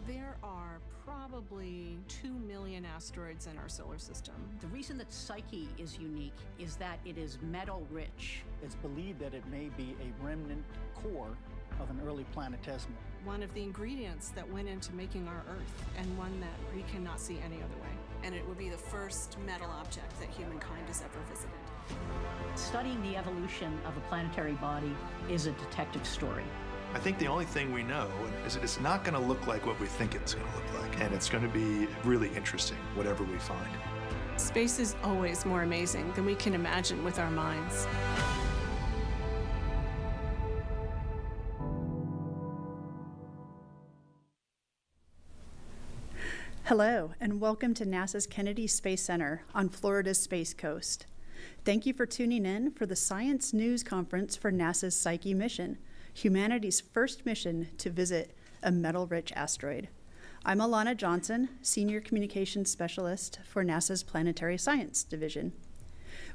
There are probably 2 million asteroids in our solar system. The reason that Psyche is unique is that it is metal-rich. It's believed that it may be a remnant core of an early planetesimal. One of the ingredients that went into making our Earth, and one that we cannot see any other way. And it would be the first metal object that humankind has ever visited. Studying the evolution of a planetary body is a detective story. I think the only thing we know is that it's not going to look like what we think it's going to look like, and it's going to be really interesting, whatever we find. Space is always more amazing than we can imagine with our minds. Hello, and welcome to NASA's Kennedy Space Center on Florida's Space Coast. Thank you for tuning in for the Science News Conference for NASA's Psyche mission, humanity's first mission to visit a metal-rich asteroid. I'm Alana Johnson, Senior Communications Specialist for NASA's Planetary Science Division.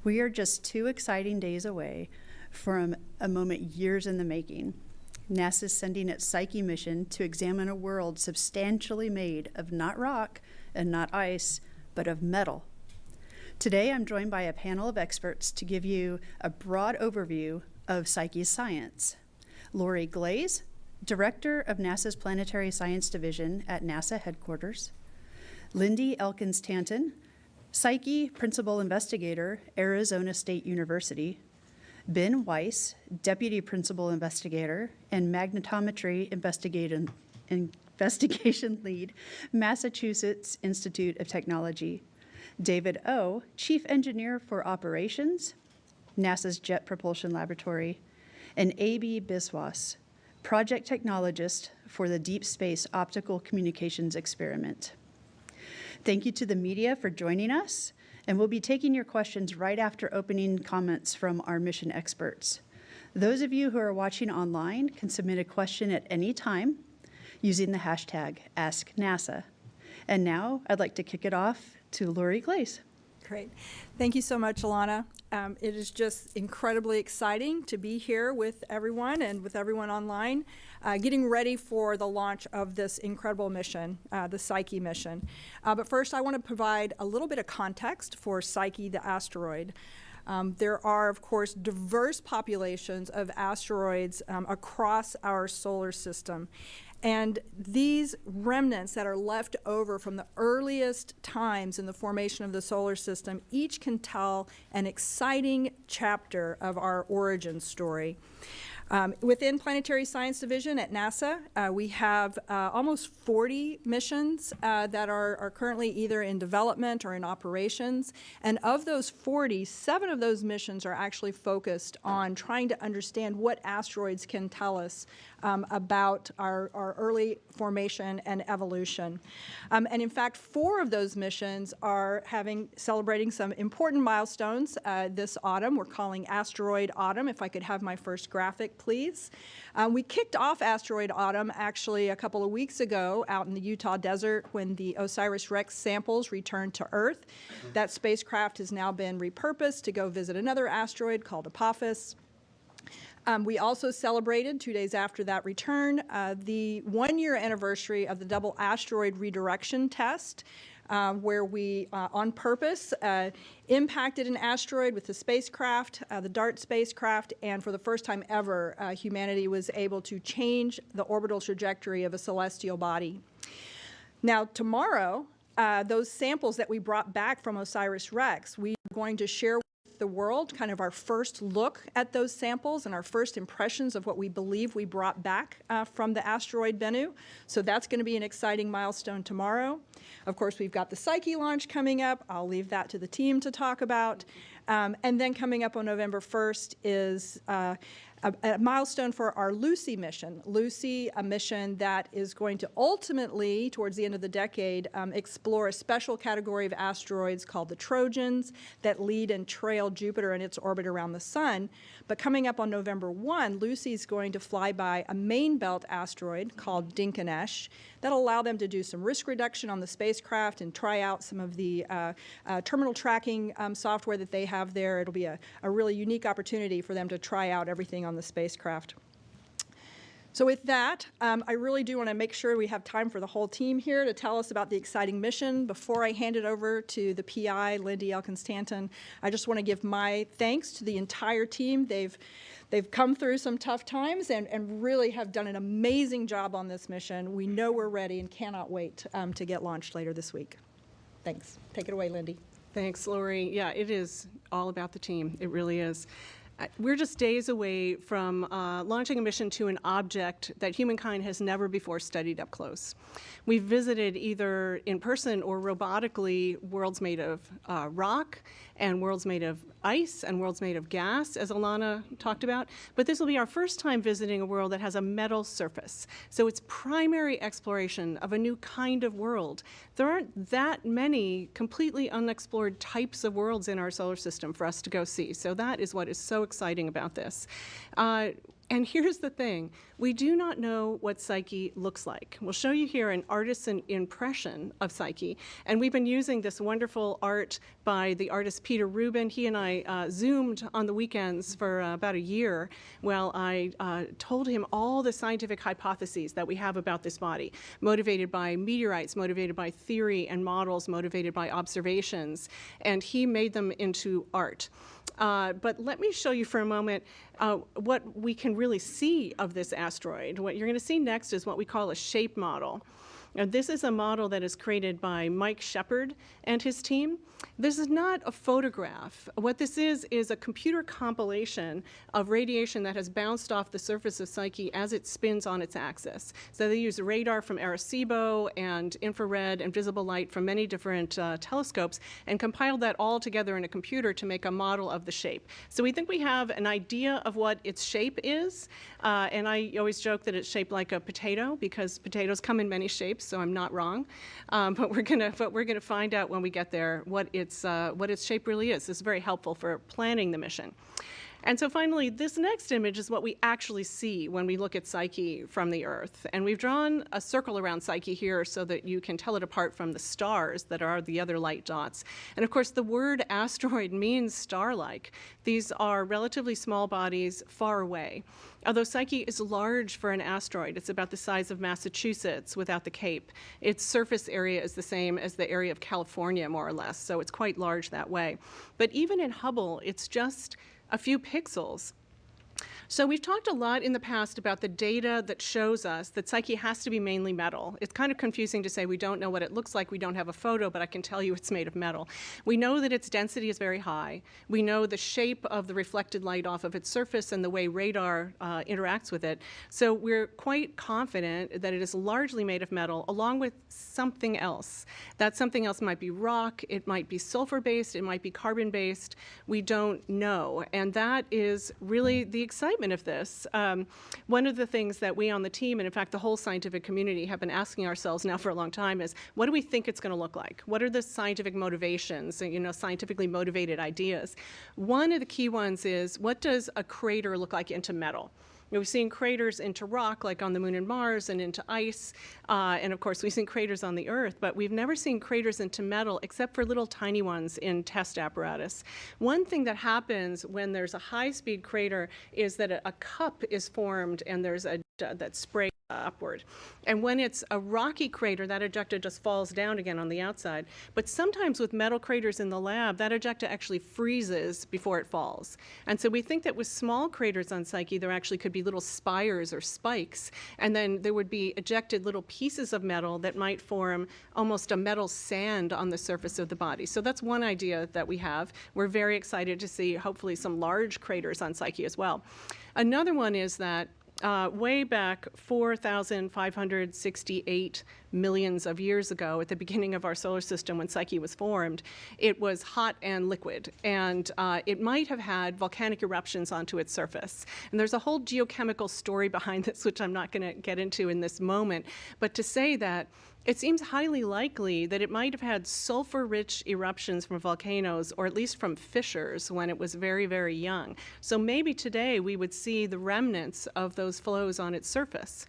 We are just 2 exciting days away from a moment years in the making. NASA is sending its Psyche mission to examine a world substantially made of not rock and not ice, but of metal. Today, I'm joined by a panel of experts to give you a broad overview of Psyche's science. Lori Glaze, Director of NASA's Planetary Science Division at NASA headquarters. Lindy Elkins-Tanton, Psyche Principal Investigator, Arizona State University. Ben Weiss, Deputy Principal Investigator and Magnetometry Investigation Lead, Massachusetts Institute of Technology. David O, Chief Engineer for Operations, NASA's Jet Propulsion Laboratory. And A.B. Biswas, Project Technologist for the Deep Space Optical Communications Experiment. Thank you to the media for joining us. And we'll be taking your questions right after opening comments from our mission experts. Those of you who are watching online can submit a question at any time using the hashtag AskNASA. And now I'd like to kick it off to Lori Glaze. Great. Thank you so much, Alana. It is just incredibly exciting to be here with everyone and with everyone online, getting ready for the launch of this incredible mission, the Psyche mission. But first, I want to provide a little bit of context for Psyche, the asteroid. There are, of course, diverse populations of asteroids across our solar system. And these remnants that are left over from the earliest times in the formation of the solar system each can tell an exciting chapter of our origin story. Within Planetary Science Division at NASA, we have almost 40 missions that are currently either in development or in operations. And of those 40, 7 of those missions are actually focused on trying to understand what asteroids can tell us about our early formation and evolution. And in fact, 4 of those missions are celebrating some important milestones this autumn. We're calling Asteroid Autumn. If I could have my first graphic, please. We kicked off Asteroid Autumn actually a couple of weeks ago out in the Utah desert when the OSIRIS-REx samples returned to Earth. That spacecraft has now been repurposed to go visit another asteroid called Apophis. We also celebrated, 2 days after that return, the 1-year anniversary of the double asteroid redirection test, where we, on purpose, impacted an asteroid with the spacecraft, the DART spacecraft, and for the first time ever, humanity was able to change the orbital trajectory of a celestial body. Now, tomorrow, those samples that we brought back from OSIRIS-REx, we are going to share with the world kind of our first look at those samples and our first impressions of what we believe we brought back from the asteroid Bennu. So that's going to be an exciting milestone tomorrow. Of course, we've got the Psyche launch coming up. I'll leave that to the team to talk about. And then coming up on November 1st is a milestone for our Lucy mission. Lucy, a mission that is going to ultimately, towards the end of the decade, explore a special category of asteroids called the Trojans that lead and trail Jupiter in its orbit around the sun. But coming up on November 1, Lucy's going to fly by a main belt asteroid called Dinkinesh. That'll allow them to do some risk reduction on the spacecraft and try out some of the terminal tracking software that they have there. It'll be a really unique opportunity for them to try out everything on the spacecraft. So with that, I really do want to make sure we have time for the whole team here to tell us about the exciting mission. Before I hand it over to the PI, Lindy Elkins-Tanton, I just want to give my thanks to the entire team. They've come through some tough times and really have done an amazing job on this mission. We know we're ready and cannot wait to get launched later this week. Thanks. Take it away, Lindy. Thanks, Lori. Yeah, it is all about the team. It really is. We're just days away from launching a mission to an object that humankind has never before studied up close. We've visited either in person or robotically worlds made of rock and worlds made of ice and worlds made of gas, as Alana talked about. But this will be our first time visiting a world that has a metal surface. So it's primary exploration of a new kind of world. There aren't that many completely unexplored types of worlds in our solar system for us to go see. So that is what is so exciting about this. And here's the thing. We do not know what Psyche looks like. We'll show you here an artisan impression of Psyche. And we've been using this wonderful art by the artist Peter Rubin. He and I Zoomed on the weekends for about a year while I told him all the scientific hypotheses that we have about this body, motivated by meteorites, motivated by theory and models, motivated by observations. And he made them into art. But let me show you for a moment what we can really see of this asteroid. What you're going to see next is what we call a shape model. Now, this is a model that is created by Mike Shepard and his team. This is not a photograph. What this is a computer compilation of radiation that has bounced off the surface of Psyche as it spins on its axis. So they use radar from Arecibo and infrared and visible light from many different telescopes and compiled that all together in a computer to make a model of the shape. So we think we have an idea of what its shape is. And I always joke that it's shaped like a potato because potatoes come in many shapes, so I'm not wrong. But we're gonna find out when we get there what its shape really is. This is very helpful for planning the mission. And so finally, this next image is what we actually see when we look at Psyche from the Earth. And we've drawn a circle around Psyche here so that you can tell it apart from the stars that are the other light dots. And of course, the word asteroid means star-like. These are relatively small bodies far away. Although Psyche is large for an asteroid, it's about the size of Massachusetts without the Cape. Its surface area is the same as the area of California, more or less, so it's quite large that way. But even in Hubble, it's just a few pixels. So we've talked a lot in the past about the data that shows us that Psyche has to be mainly metal. It's kind of confusing to say we don't know what it looks like, we don't have a photo, but I can tell you it's made of metal. We know that its density is very high. We know the shape of the reflected light off of its surface and the way radar interacts with it. So we're quite confident that it is largely made of metal along with something else. That something else might be rock, it might be sulfur-based, it might be carbon-based. We don't know. And that is really the excitement of this. One of the things that we on the team, and in fact the whole scientific community, have been asking ourselves now for a long time is, what do we think it's going to look like? What are the scientific motivations, scientifically motivated ideas? One of the key ones is, what does a crater look like into metal? We've seen craters into rock, like on the moon and Mars, and into ice, and of course we've seen craters on the Earth, but we've never seen craters into metal except for little tiny ones in test apparatus. One thing that happens when there's a high-speed crater is that a cup is formed and there's that spray upward. And when it's a rocky crater, that ejecta just falls down again on the outside. But sometimes with metal craters in the lab, that ejecta actually freezes before it falls. And so we think that with small craters on Psyche, there actually could be little spires or spikes, and then there would be ejected little pieces of metal that might form almost a metal sand on the surface of the body. So that's one idea that we have. We're very excited to see hopefully some large craters on Psyche as well. Another one is that way back 4,568 millions of years ago, at the beginning of our solar system when Psyche was formed, it was hot and liquid, and it might have had volcanic eruptions onto its surface. And there's a whole geochemical story behind this, which I'm not going to get into in this moment, but to say that it seems highly likely that it might have had sulfur-rich eruptions from volcanoes, or at least from fissures, when it was very, very young. So maybe today we would see the remnants of those flows on its surface.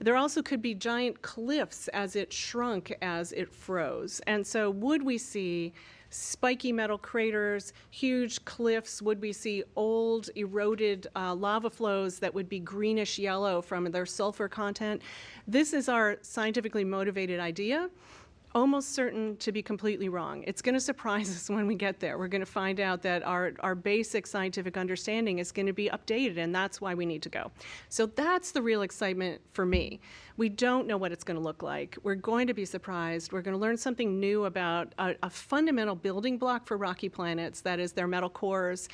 There also could be giant cliffs as it shrunk as it froze. And so would we see spiky metal craters, huge cliffs? Would we see old eroded lava flows that would be greenish yellow from their sulfur content? This is our scientifically motivated idea. Almost certain to be completely wrong. It's going to surprise us when we get there. We're going to find out that our basic scientific understanding is going to be updated, and that's why we need to go. So that's the real excitement for me. We don't know what it's going to look like. We're going to be surprised. We're going to learn something new about a fundamental building block for rocky planets, that is their metal cores.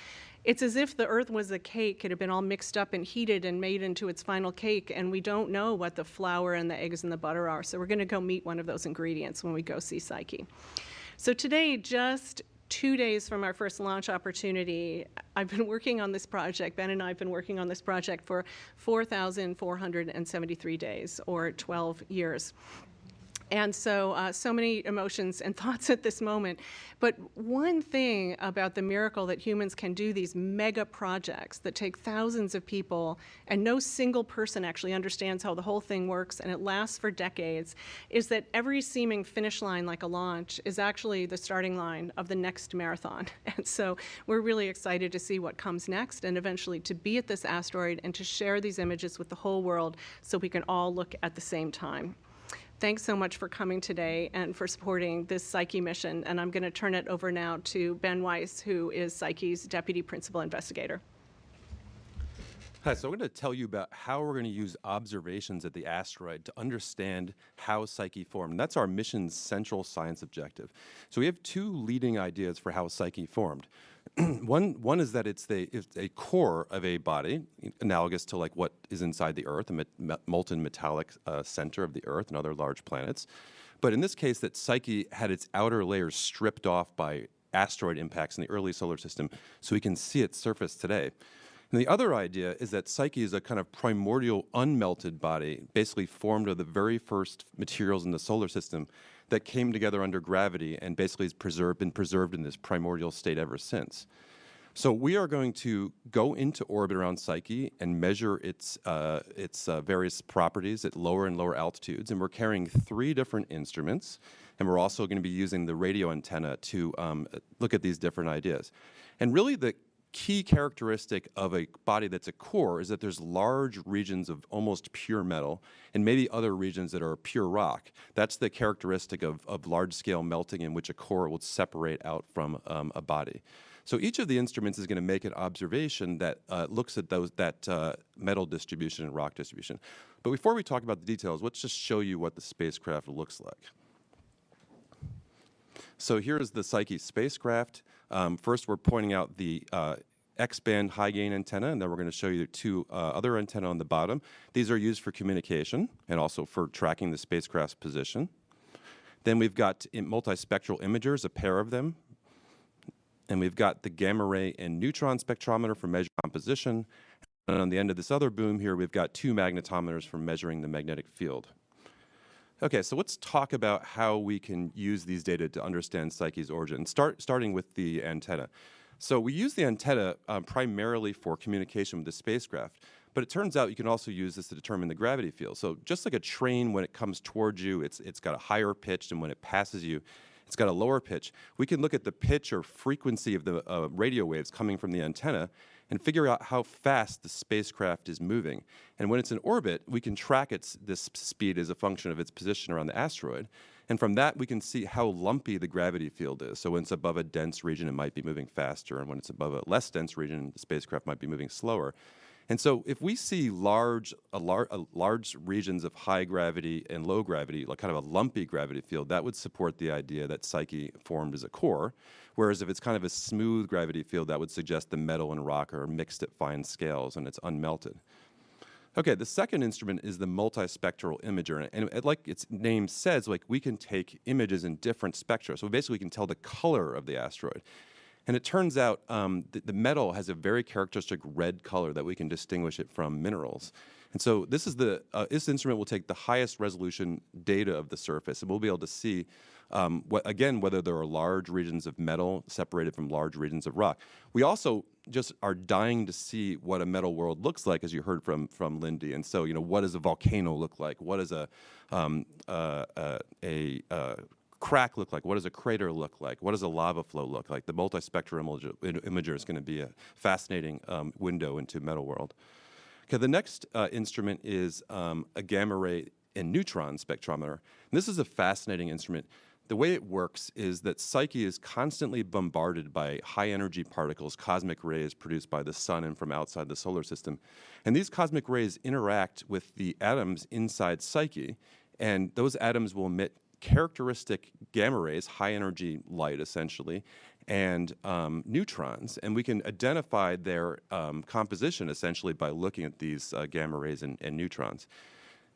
It's as if the Earth was a cake. It had been all mixed up and heated and made into its final cake, and we don't know what the flour and the eggs and the butter are. So we're going to go meet one of those ingredients when we go see Psyche. So today, just 2 days from our first launch opportunity, I've been working on this project. Ben and I have been working on this project for 4,473 days, or 12 years. And so, so many emotions and thoughts at this moment. But one thing about the miracle that humans can do these mega projects that take thousands of people, and no single person actually understands how the whole thing works, and it lasts for decades, is that every seeming finish line, like a launch, is actually the starting line of the next marathon. And so we're really excited to see what comes next, and eventually to be at this asteroid and to share these images with the whole world so we can all look at the same time. Thanks so much for coming today and for supporting this Psyche mission. And I'm going to turn it over now to Ben Weiss, who is Psyche's Deputy Principal Investigator. Hi, so I'm going to tell you about how we're going to use observations at the asteroid to understand how Psyche formed. And that's our mission's central science objective. So we have two leading ideas for how Psyche formed. One is that it's a core of a body, analogous to like what is inside the Earth, a molten metallic center of the Earth and other large planets. But in this case, that Psyche had its outer layers stripped off by asteroid impacts in the early solar system, so we can see its surface today. And the other idea is that Psyche is a kind of primordial unmelted body, basically formed of the very first materials in the solar system that came together under gravity and basically has been preserved in this primordial state ever since. So we are going to go into orbit around Psyche and measure its various properties at lower and lower altitudes. And we're carrying 3 different instruments. And we're also going to be using the radio antenna to look at these different ideas. And really the key characteristic of a body that's a core is that there's large regions of almost pure metal and maybe other regions that are pure rock. That's the characteristic of large-scale melting in which a core will separate out from a body. So each of the instruments is going to make an observation that looks at that metal distribution and rock distribution. But before we talk about the details, let's just show you what the spacecraft looks like. So here is the Psyche spacecraft. First, we're pointing out the X-band high-gain antenna, and then we're going to show you 2 other antennae on the bottom. These are used for communication and also for tracking the spacecraft's position. Then we've got multispectral imagers, a pair of them. And we've got the gamma ray and neutron spectrometer for measuring composition. And on the end of this other boom here, we've got 2 magnetometers for measuring the magnetic field. Okay, so let's talk about how we can use these data to understand Psyche's origin, starting with the antenna. So we use the antenna primarily for communication with the spacecraft, but it turns out you can also use this to determine the gravity field. So just like a train, when it comes towards you, it's got a higher pitch, and when it passes you, it's got a lower pitch. We can look at the pitch or frequency of the radio waves coming from the antenna and figure out how fast the spacecraft is moving. And when it's in orbit, we can track this speed as a function of its position around the asteroid. And from that, we can see how lumpy the gravity field is. So when it's above a dense region, it might be moving faster. And when it's above a less dense region, the spacecraft might be moving slower. And so if we see large regions of high gravity and low gravity, like kind of a lumpy gravity field, that would support the idea that Psyche formed as a core. Whereas if it's kind of a smooth gravity field, that would suggest the metal and rock are mixed at fine scales and it's unmelted. Okay, the second instrument is the multispectral imager. And like its name says, like we can take images in different spectra. So basically we can tell the color of the asteroid. And it turns out the metal has a very characteristic red color that we can distinguish it from minerals. And so this instrument will take the highest resolution data of the surface, and we'll be able to see, whether there are large regions of metal separated from large regions of rock. We also just are dying to see what a metal world looks like, as you heard from Lindy. And so, what does a volcano look like? What does a crack look like? What does a crater look like? What does a lava flow look like? The multispectral imager is going to be a fascinating window into metal world. Okay, the next instrument is a gamma ray and neutron spectrometer. And this is a fascinating instrument. The way it works is that Psyche is constantly bombarded by high-energy particles, cosmic rays produced by the sun and from outside the solar system. And these cosmic rays interact with the atoms inside Psyche, and those atoms will emit characteristic gamma rays, high energy light essentially, and neutrons, and we can identify their composition essentially by looking at these gamma rays and neutrons.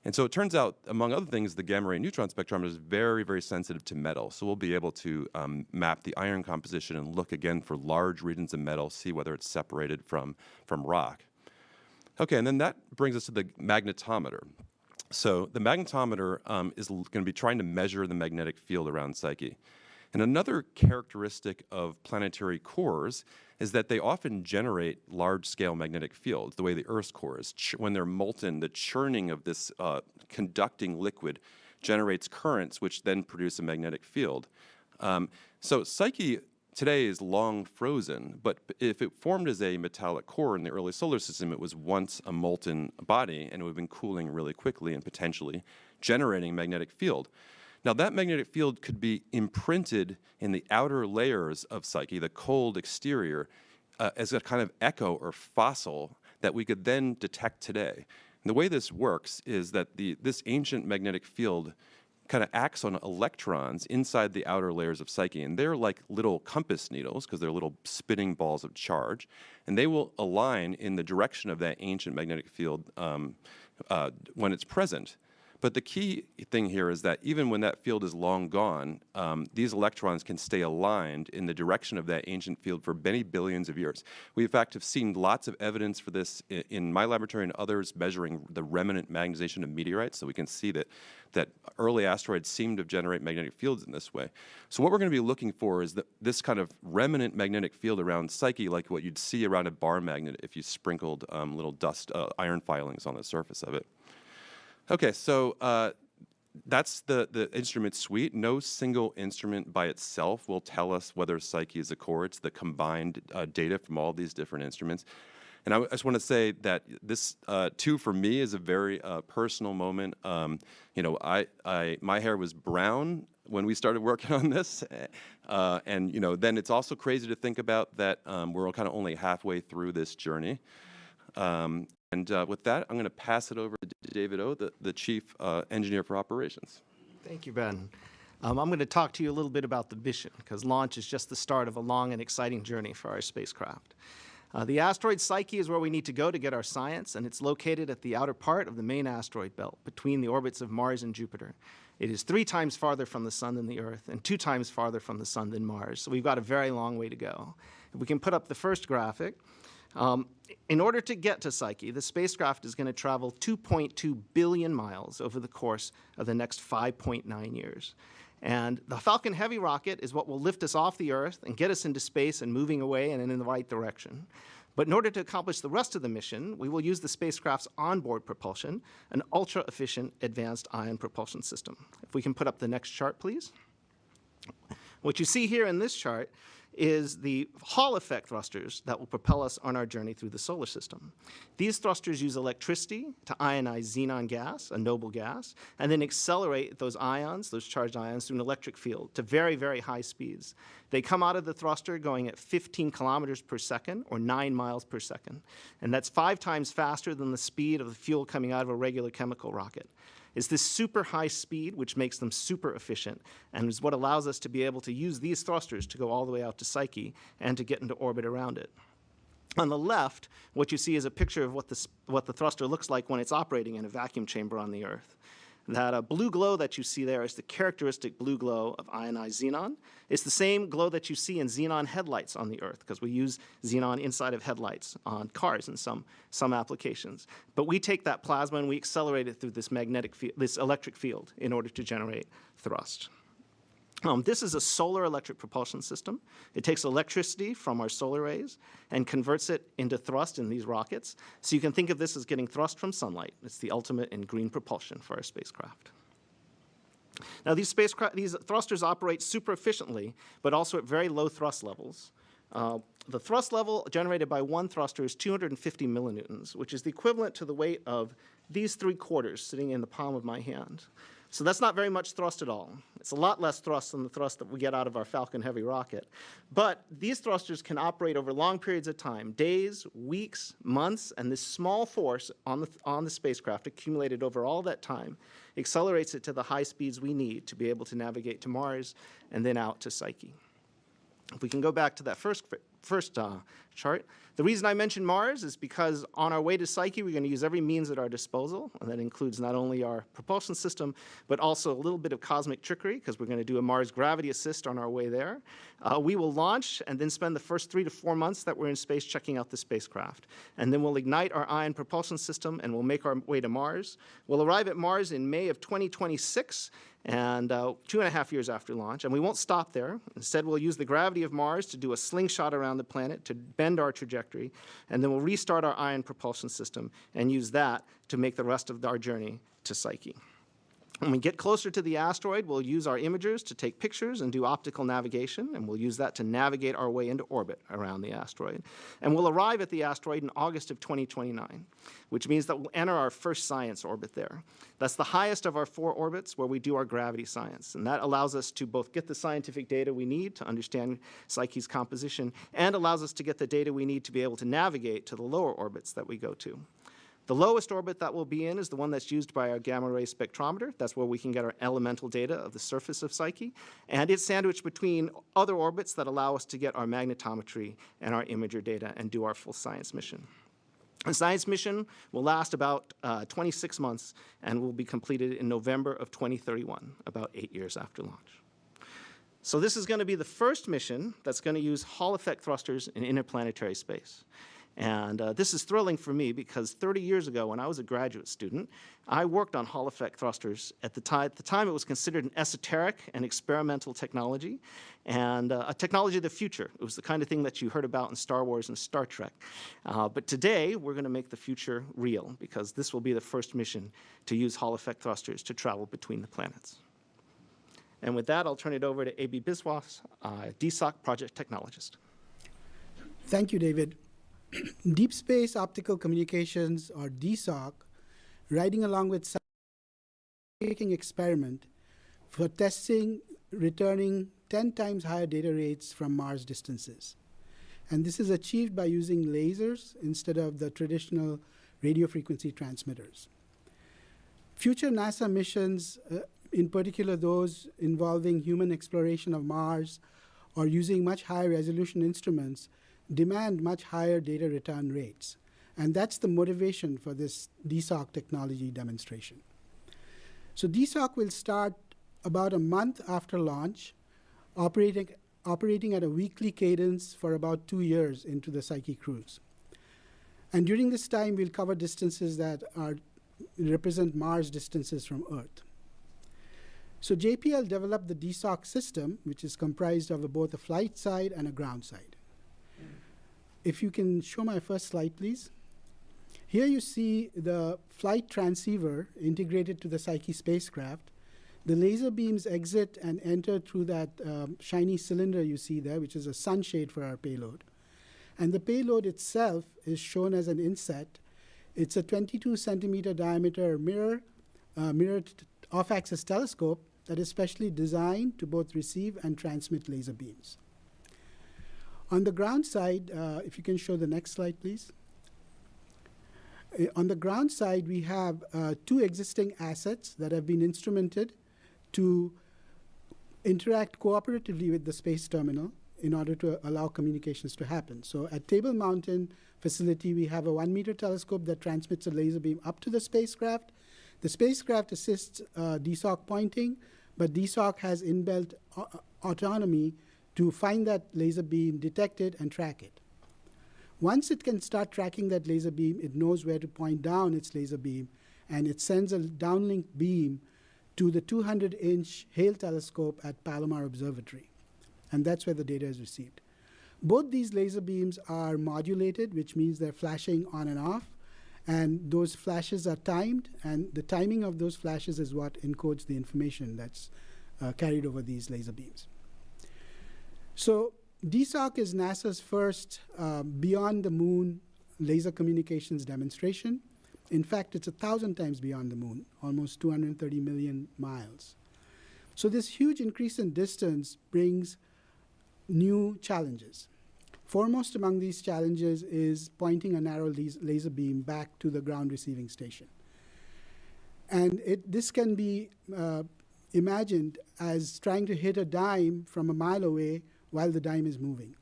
And so it turns out, among other things, the gamma ray neutron spectrometer is very, very sensitive to metal. So we'll be able to map the iron composition and look again for large regions of metal, see whether it's separated from rock. Okay, and then that brings us to the magnetometer. So the magnetometer is going to be trying to measure the magnetic field around Psyche. And another characteristic of planetary cores is that they often generate large-scale magnetic fields, the way the Earth's core is. When they're molten, the churning of this conducting liquid generates currents, which then produce a magnetic field. So Psyche today is long frozen, but if it formed as a metallic core in the early solar system, it was once a molten body, and it would have been cooling really quickly and potentially generating a magnetic field. Now, that magnetic field could be imprinted in the outer layers of Psyche, the cold exterior, as a kind of echo or fossil that we could then detect today. And the way this works is that this ancient magnetic field kind of acts on electrons inside the outer layers of Psyche, and they're like little compass needles because they're little spinning balls of charge, and they will align in the direction of that ancient magnetic field when it's present. But the key thing here is that even when that field is long gone, these electrons can stay aligned in the direction of that ancient field for many billions of years. We, in fact, have seen lots of evidence for this in my laboratory and others measuring the remnant magnetization of meteorites. So we can see that early asteroids seem to generate magnetic fields in this way. So what we're going to be looking for is this kind of remnant magnetic field around Psyche, like what you'd see around a bar magnet if you sprinkled little dust, iron filings on the surface of it. Okay, so that's the instrument suite. No single instrument by itself will tell us whether Psyche is a core. It's the combined data from all these different instruments. And I just want to say that this, too, for me, is a very personal moment. You know, my hair was brown when we started working on this, and you know, then it's also crazy to think about that we're kind of only halfway through this journey. And with that, I'm going to pass it over to David O, the Chief Engineer for Operations. Thank you, Ben. I'm going to talk to you a little bit about the mission, because launch is just the start of a long and exciting journey for our spacecraft. The asteroid Psyche is where we need to go to get our science, and it's located at the outer part of the main asteroid belt, between the orbits of Mars and Jupiter. It is 3 times farther from the Sun than the Earth, and 2 times farther from the Sun than Mars, so we've got a very long way to go. If we can put up the first graphic, in order to get to Psyche, the spacecraft is going to travel 2.2 billion miles over the course of the next 5.9 years. And the Falcon Heavy rocket is what will lift us off the Earth and get us into space and moving away and in the right direction. But in order to accomplish the rest of the mission, we will use the spacecraft's onboard propulsion, an ultra-efficient advanced ion propulsion system. If we can put up the next chart, please. What you see here in this chart is the Hall effect thrusters that will propel us on our journey through the solar system. These thrusters use electricity to ionize xenon gas, a noble gas, and then accelerate those ions, those charged ions, through an electric field to very, very high speeds. They come out of the thruster going at 15 kilometers per second, or 9 miles per second. And that's 5 times faster than the speed of the fuel coming out of a regular chemical rocket. It's this super high speed which makes them super efficient and is what allows us to be able to use these thrusters to go all the way out to Psyche and to get into orbit around it. On the left, what you see is a picture of what the thruster looks like when it's operating in a vacuum chamber on the Earth. That blue glow that you see there is the characteristic blue glow of ionized xenon. It's the same glow that you see in xenon headlights on the Earth, because we use xenon inside of headlights on cars in some applications. But we take that plasma and we accelerate it through this this electric field in order to generate thrust. This is a solar electric propulsion system. It takes electricity from our solar rays and converts it into thrust in these rockets. So you can think of this as getting thrust from sunlight. It's the ultimate in green propulsion for our spacecraft. Now, these thrusters operate super efficiently, but also at very low thrust levels. The thrust level generated by one thruster is 250 millinewtons, which is the equivalent to the weight of these 3 quarters sitting in the palm of my hand. So that's not very much thrust at all. It's a lot less thrust than the thrust that we get out of our Falcon Heavy rocket. But these thrusters can operate over long periods of time, days, weeks, months, and this small force on the spacecraft accumulated over all that time accelerates it to the high speeds we need to be able to navigate to Mars and then out to Psyche. If we can go back to that first chart. The reason I mentioned Mars is because on our way to Psyche, we're going to use every means at our disposal, and that includes not only our propulsion system, but also a little bit of cosmic trickery, because we're going to do a Mars gravity assist on our way there. We will launch and then spend the first 3 to 4 months that we're in space checking out the spacecraft. And then we'll ignite our ion propulsion system, and we'll make our way to Mars. We'll arrive at Mars in May of 2026, and 2.5 years after launch. And we won't stop there. Instead, we'll use the gravity of Mars to do a slingshot around the planet to bend our trajectory, and then we'll restart our ion propulsion system and use that to make the rest of our journey to Psyche. When we get closer to the asteroid, we'll use our imagers to take pictures and do optical navigation, and we'll use that to navigate our way into orbit around the asteroid. And we'll arrive at the asteroid in August of 2029, which means that we'll enter our first science orbit there. That's the highest of our 4 orbits where we do our gravity science, and that allows us to both get the scientific data we need to understand Psyche's composition and allows us to get the data we need to be able to navigate to the lower orbits that we go to. The lowest orbit that we'll be in is the one that's used by our gamma-ray spectrometer. That's where we can get our elemental data of the surface of Psyche. And it's sandwiched between other orbits that allow us to get our magnetometry and our imager data and do our full science mission. The science mission will last about 26 months and will be completed in November of 2031, about 8 years after launch. So this is going to be the first mission that's going to use Hall effect thrusters in interplanetary space. And this is thrilling for me because 30 years ago, when I was a graduate student, I worked on Hall effect thrusters. At the time, it was considered an esoteric and experimental technology, and a technology of the future. It was the kind of thing that you heard about in Star Wars and Star Trek. But today, we're going to make the future real, because this will be the first mission to use Hall effect thrusters to travel between the planets. And with that, I'll turn it over to A.B. Biswas, DSOC project technologist. Thank you, David. Deep Space Optical Communications, or DSOC, riding along with making experiment for testing returning 10 times higher data rates from Mars distances. And this is achieved by using lasers instead of the traditional radio frequency transmitters. Future NASA missions, in particular those involving human exploration of Mars or using much higher resolution instruments, demand much higher data return rates. And that's the motivation for this DSOC technology demonstration. So DSOC will start about a month after launch, operating at a weekly cadence for about 2 years into the Psyche cruise. And during this time, we'll cover distances that represent Mars distances from Earth. So JPL developed the DSOC system, which is comprised of both a flight side and a ground side. If you can show my first slide, please. Here you see the flight transceiver integrated to the Psyche spacecraft. The laser beams exit and enter through that shiny cylinder you see there, which is a sunshade for our payload. And the payload itself is shown as an inset. It's a 22 centimeter diameter mirrored off-axis telescope that is specially designed to both receive and transmit laser beams. On the ground side, if you can show the next slide, please. On the ground side, we have 2 existing assets that have been instrumented to interact cooperatively with the space terminal in order to allow communications to happen. So at Table Mountain facility, we have a 1 meter telescope that transmits a laser beam up to the spacecraft. The spacecraft assists DSOC pointing, but DSOC has inbuilt autonomy to find that laser beam, detect it, and track it. Once it can start tracking that laser beam, it knows where to point down its laser beam, and it sends a downlink beam to the 200-inch Hale telescope at Palomar Observatory. And that's where the data is received. Both these laser beams are modulated, which means they're flashing on and off, and those flashes are timed, and the timing of those flashes is what encodes the information that's carried over these laser beams. So DSOC is NASA's first beyond-the-moon laser communications demonstration. In fact, it's 1,000 times beyond the moon, almost 230 million miles. So this huge increase in distance brings new challenges. Foremost among these challenges is pointing a narrow laser beam back to the ground receiving station. And this can be imagined as trying to hit a dime from a mile away while the dime is moving.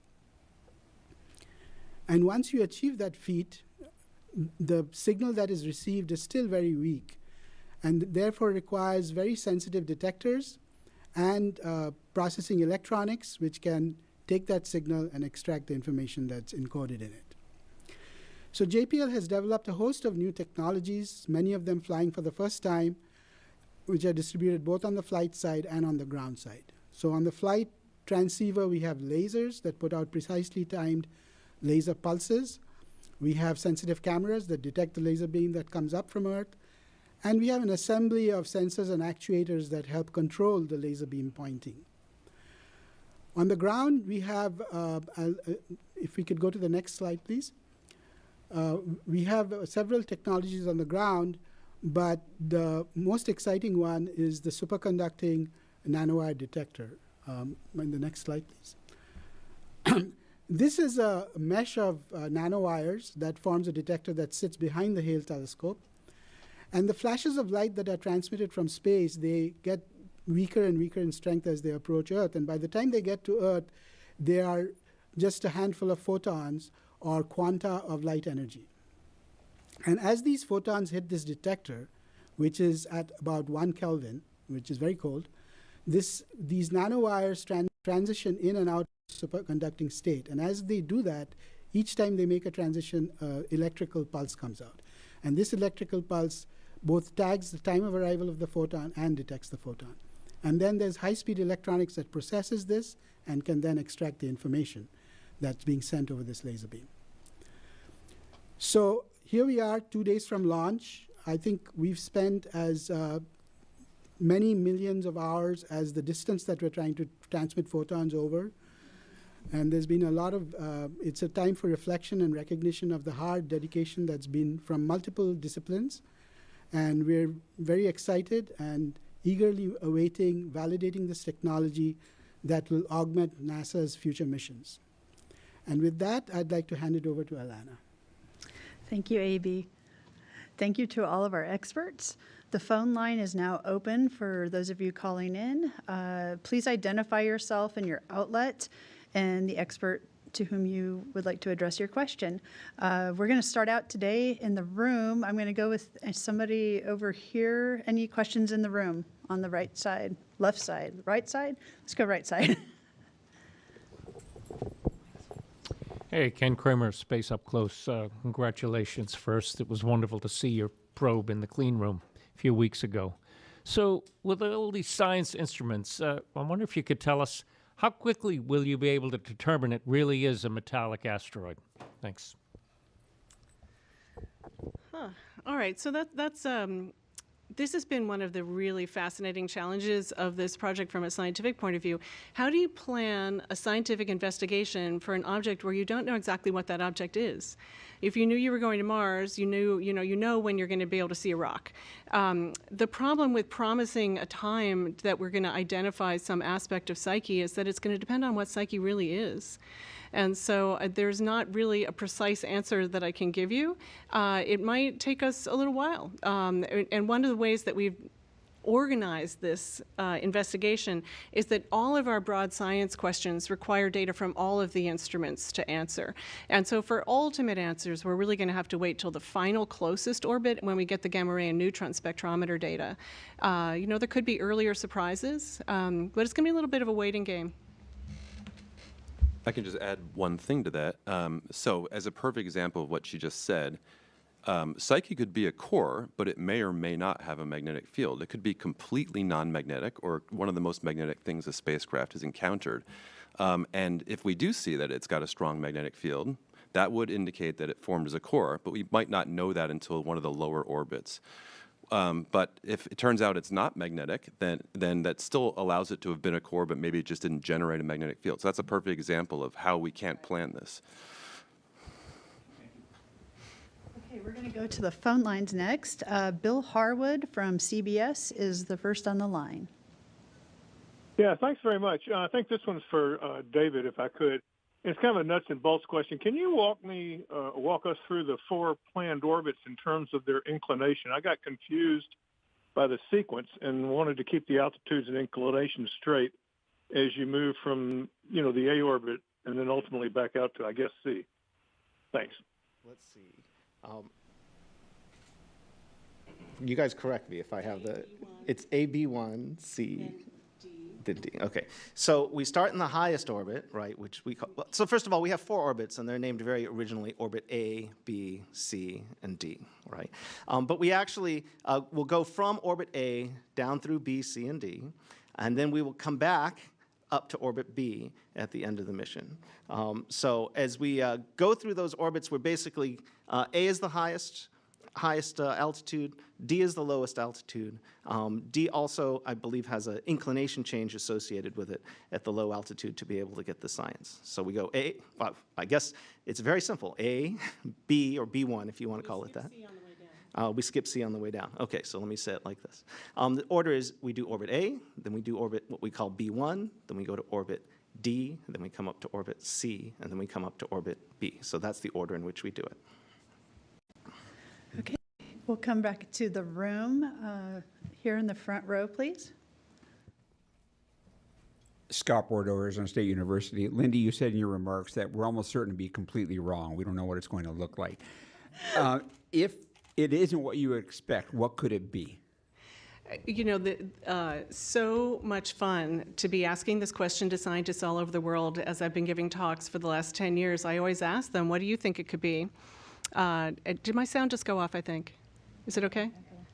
And once you achieve that feat, the signal that is received is still very weak, and therefore requires very sensitive detectors and processing electronics, which can take that signal and extract the information that's encoded in it. So JPL has developed a host of new technologies, many of them flying for the first time, which are distributed both on the flight side and on the ground side. So on the flight transceiver, we have lasers that put out precisely timed laser pulses. We have sensitive cameras that detect the laser beam that comes up from Earth. And we have an assembly of sensors and actuators that help control the laser beam pointing. On the ground, we have, if we could go to the next slide, please. We have several technologies on the ground, but the most exciting one is the superconducting nanowire detector. In the next slide, please. This is a mesh of nanowires that forms a detector that sits behind the Hale telescope. And the flashes of light that are transmitted from space, they get weaker and weaker in strength as they approach Earth. And by the time they get to Earth, they are just a handful of photons or quanta of light energy. And as these photons hit this detector, which is at about 1 Kelvin, which is very cold, these nanowires transition in and out of superconducting state. And as they do that, each time they make a transition, electrical pulse comes out. And this electrical pulse both tags the time of arrival of the photon and detects the photon. And then there's high-speed electronics that processes this and can then extract the information that's being sent over this laser beam. So here we are 2 days from launch. I think we've spent as many millions of hours as the distance that we're trying to transmit photons over. And there's been a lot of, it's a time for reflection and recognition of the hard dedication that's been from multiple disciplines. And we're very excited and eagerly awaiting validating this technology that will augment NASA's future missions. And with that, I'd like to hand it over to Alana. Thank you, A.B. Thank you to all of our experts. The phone line is now open for those of you calling in. Please identify yourself and your outlet and the expert to whom you would like to address your question. We're going to start out today in the room. I'm going to go with somebody over here. Any questions in the room on the right side, left side, right side? Let's go right side. Hey, Ken Kramer, Space Up Close. Congratulations first. It was wonderful to see your probe in the clean room a few weeks ago. So with all these science instruments, I wonder if you could tell us, how quickly will you be able to determine it really is a metallic asteroid? Thanks. All right, so that's this has been one of the really fascinating challenges of this project from a scientific point of view. How do you plan a scientific investigation for an object where you don't know exactly what that object is? If you knew you were going to Mars, you know when you're going to be able to see a rock. The problem with promising a time that we're going to identify some aspect of Psyche is that it's going to depend on what Psyche really is. And so there's not really a precise answer that I can give you. It might take us a little while. And one of the ways that we've organized this investigation is that all of our broad science questions require data from all of the instruments to answer. And so for ultimate answers, we're really going to have to wait till the final closest orbit when we get the gamma ray and neutron spectrometer data. There could be earlier surprises, but it's going to be a little bit of a waiting game. I can just add one thing to that. So as a perfect example of what she just said, Psyche could be a core, but it may or may not have a magnetic field. It could be completely non-magnetic, or one of the most magnetic things a spacecraft has encountered. And if we do see that it's got a strong magnetic field, that would indicate that it formed as a core, but we might not know that until one of the lower orbits. But if it turns out it's not magnetic, then that still allows it to have been a core, but maybe it just didn't generate a magnetic field. So that's a perfect example of how we can't plan this. Okay, We're going to go to the phone lines next. Bill Harwood from CBS is the first on the line. Yeah, thanks very much. I think this one's for David, if I could. It's kind of a nuts and bolts question. Can you walk us through the 4 planned orbits in terms of their inclination? I got confused by the sequence and wanted to keep the altitudes and inclinations straight as you move from, the A orbit and then ultimately back out to, I guess, C. Thanks. Let's see. You guys correct me if I have it's AB1, C, then D. Okay. So we start in the highest orbit, right, which we call, so first of all, we have 4 orbits, and they're named very originally orbit A, B, C, and D, right? But we actually will go from orbit A down through B, C, and D, and then we will come back up to orbit B at the end of the mission. So as we go through those orbits, we're basically, A is the highest altitude, D is the lowest altitude. D also, I believe, has an inclination change associated with it at the low altitude to be able to get the science. So we go A, well, I guess it's very simple, A, B, or B1 if you want to call it that. We skip C on the way down. Okay, so let me say it like this. The order is we do orbit A, then we do orbit what we call B1, then we go to orbit D, and then we come up to orbit C, and then we come up to orbit B. So that's the order in which we do it. Okay, we'll come back to the room here in the front row, please. Scott Bordeaux, Arizona State University. Lindy, you said in your remarks that we're almost certain to be completely wrong. We don't know what it's going to look like. If it isn't what you expect, what could it be? So much fun to be asking this question to scientists all over the world. As I've been giving talks for the last 10 years, I always ask them, what do you think it could be? Did my sound just go off, I think? Is it okay?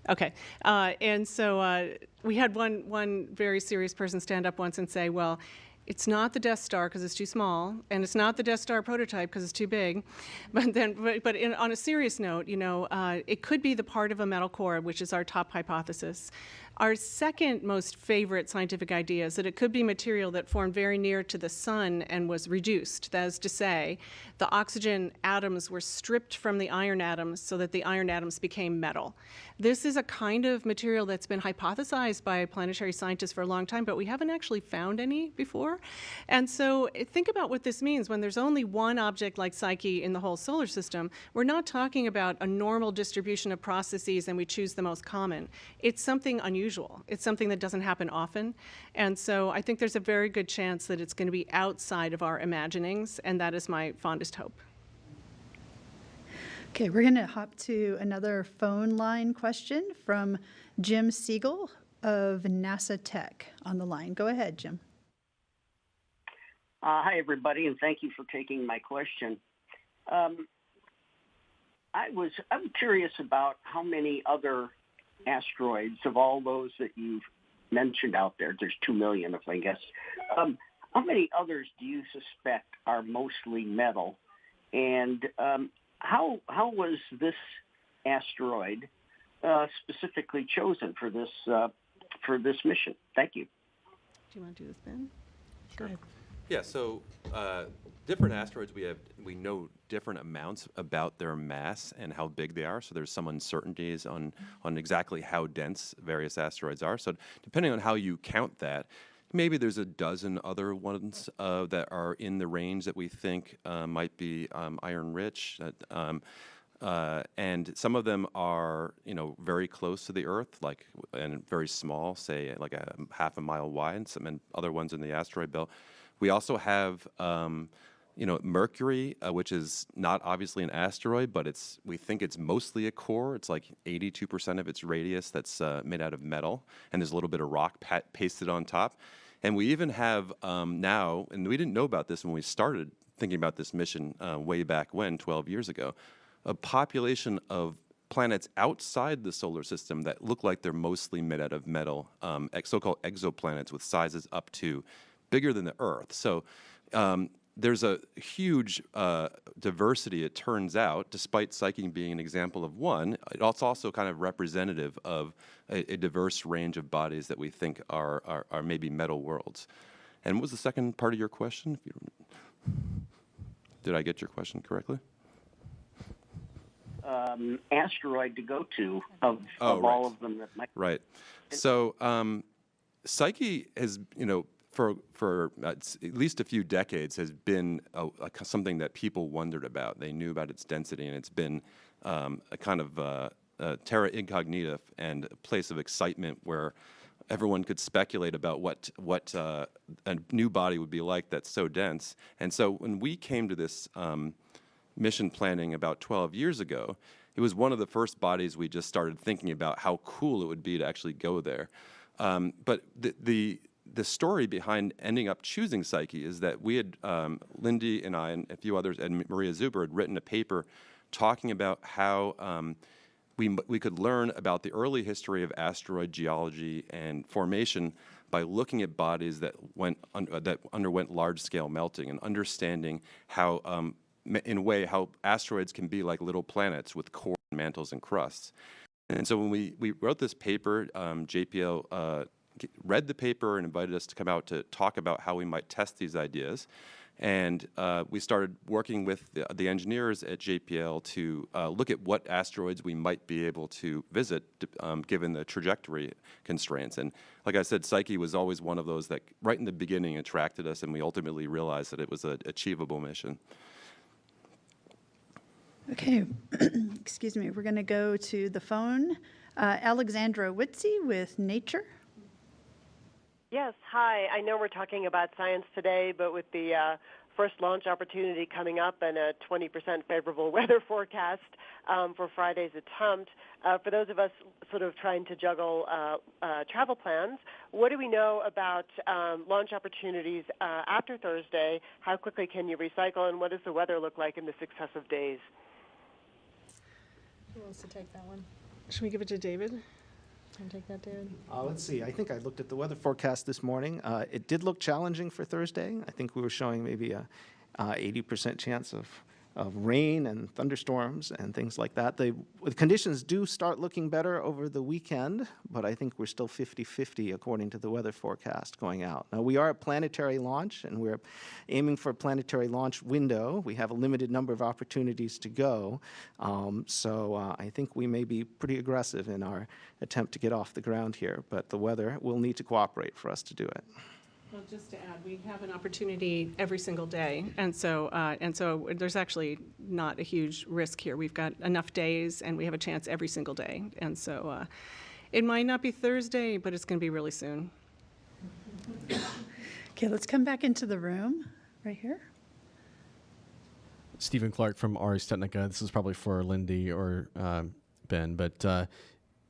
Okay. And so we had one very serious person stand up once and say, well, it's not the Death Star because it's too small, and it's not the Death Star prototype because it's too big. But on a serious note, it could be the part of a metal core, which is our top hypothesis. Our second most favorite scientific idea is that it could be material that formed very near to the sun and was reduced. That is to say, the oxygen atoms were stripped from the iron atoms so that the iron atoms became metal. This is a kind of material that's been hypothesized by planetary scientists for a long time, but we haven't actually found any before. And so think about what this means. When there's only one object like Psyche in the whole solar system, we're not talking about a normal distribution of processes and we choose the most common. It's something unusual. It's something that doesn't happen often. And so I think there's a very good chance that it's going to be outside of our imaginings, and that is my fondest hope. Okay, we're going to hop to another phone line question from Jim Siegel of NASA Tech on the line. Go ahead, Jim. Hi, everybody, and thank you for taking my question. I'm curious about how many other asteroids of all those that you've mentioned out there. There's 2 million, I guess. How many others do you suspect are mostly metal? And how was this asteroid specifically chosen for this mission? Thank you. Do you want to do this, Ben? Sure. Yeah, so different asteroids, we know different amounts about their mass and how big they are, so there's some uncertainties on exactly how dense various asteroids are. So depending on how you count that, maybe there's a dozen other ones that are in the range that we think might be iron-rich. And some of them are, very close to the Earth, and very small, say like a half a mile wide, and other ones in the asteroid belt. We also have, Mercury, which is not obviously an asteroid, but we think it's mostly a core. It's like 82% of its radius that's made out of metal, and there's a little bit of rock pasted on top. And we even have now, and we didn't know about this when we started thinking about this mission way back when, 12 years ago, a population of planets outside the solar system that look like they're mostly made out of metal, so-called exoplanets with sizes up to bigger than the Earth. So there's a huge diversity, it turns out, despite Psyche being an example of one. It's also kind of representative of a diverse range of bodies that we think are maybe metal worlds. And what was the second part of your question? Did I get your question correctly? asteroid to go to of right. all of them that might? Right. So Psyche has, for at least a few decades has been something that people wondered about. They knew about its density, and it's been a kind of terra incognita and a place of excitement where everyone could speculate about what a new body would be like that's so dense. And so when we came to this mission planning about 12 years ago, it was one of the first bodies we just started thinking about how cool it would be to actually go there. But the story behind ending up choosing Psyche is that we had, Lindy and I and a few others, and Maria Zuber had written a paper talking about how we could learn about the early history of asteroid geology and formation by looking at bodies that underwent large-scale melting and understanding how, in a way, how asteroids can be like little planets with core mantles and crusts. And so when we wrote this paper, JPL read the paper and invited us to come out to talk about how we might test these ideas. And we started working with the engineers at JPL to look at what asteroids we might be able to visit given the trajectory constraints. And like I said, Psyche was always one of those that right in the beginning attracted us, and we ultimately realized that it was an achievable mission. Okay, excuse me. We're going to go to the phone. Alexandra Witzy with Nature. Yes, hi. I know we're talking about science today, but with the first launch opportunity coming up and a 20% favorable weather forecast for Friday's attempt, for those of us sort of trying to juggle travel plans, what do we know about launch opportunities after Thursday? How quickly can you recycle, and what does the weather look like in the successive days? Who wants to take that one? Should we give it to David? Can you take that, David? Let's see. I think I looked at the weather forecast this morning. It did look challenging for Thursday. I think we were showing maybe a 80% chance of rain and thunderstorms and things like that. The conditions do start looking better over the weekend, but I think we're still 50-50 according to the weather forecast going out. Now, we are a planetary launch, and we're aiming for a planetary launch window. We have a limited number of opportunities to go, so I think we may be pretty aggressive in our attempt to get off the ground here, but the weather will need to cooperate for us to do it. Well, just to add, we have an opportunity every single day, and so there's actually not a huge risk here. We've got enough days, and we have a chance every single day, and so it might not be Thursday, but it's going to be really soon. Okay, let's come back into the room right here. Stephen Clark from Ars Technica. This is probably for Lindy or Ben, but